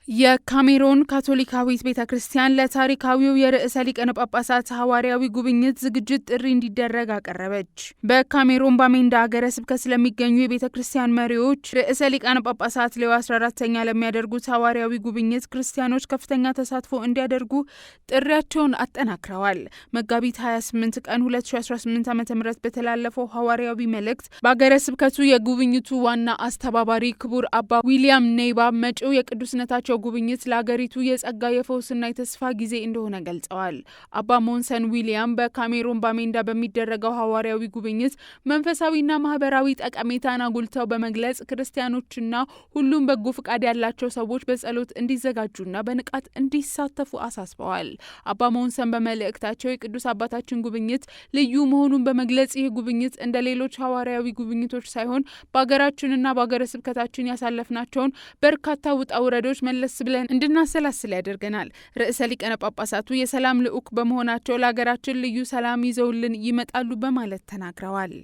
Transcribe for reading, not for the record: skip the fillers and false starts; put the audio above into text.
የካሜሮን ካቶሊካዊት ቤተክርስቲያን ለታሪካዊው የርዕሰ ሊቃነ ጳጳሳት ሐዋርያዊ ጉብኝት ዝግጅት ጥሪ እንዲደረግ አቀረበች። በካሜሮን ባሜንዳ ሀገረ ስብከት ስለሚገኙ የቤተክርስቲያን መሪዎች ርዕሰ ሊቃነ ጳጳሳት ሌዮ 14ኛ ለሚያደርጉት ሐዋርያዊ ጉብኝት ክርስቲያኖች ከፍተኛ ተሳትፎ እንዲያደርጉ ጥሪያቸውን አጠናክረዋል። መጋቢት 28 ቀን 2018 ዓ.ም በተላለፈው ሐዋርያዊ መልእክት በሀገረ ስብከቱ የጉብኝቱ ዋና አስተባባሪ ክቡር አባ ዊሊያም ኔይባ መጪው የቅዱስነታቸው ጉብኝት ለሀገሪቱ የጸጋ የፈውስና የተስፋ ጊዜ እንደሆነ ገልጸዋል። አባ ሞንሰን ዊሊያም በካሜሮን ባሜንዳ በሚደረገው ሐዋርያዊ ጉብኝት መንፈሳዊና ማህበራዊ ጠቀሜታን አጉልተው በመግለጽ ክርስቲያኖችና ሁሉም በጎ ፍቃድ ያላቸው ሰዎች በጸሎት እንዲዘጋጁና በንቃት እንዲሳተፉ አሳስበዋል። አባ ሞንሰን በመልእክታቸው የቅዱስ አባታችን ጉብኝት ልዩ መሆኑን በመግለጽ ይህ ጉብኝት እንደ ሌሎች ሐዋርያዊ ጉብኝቶች ሳይሆን በሀገራችንና በሀገረ ስብከታችን ያሳለፍናቸውን በርካታ ውጣ ውረዶች መለስ ብለን እንድናሰላስል ያደርገናል። ርዕሰ ሊቃነ ጳጳሳቱ የሰላም ልዑክ በመሆናቸው ለሀገራችን ልዩ ሰላም ይዘውልን ይመጣሉ በማለት ተናግረዋል።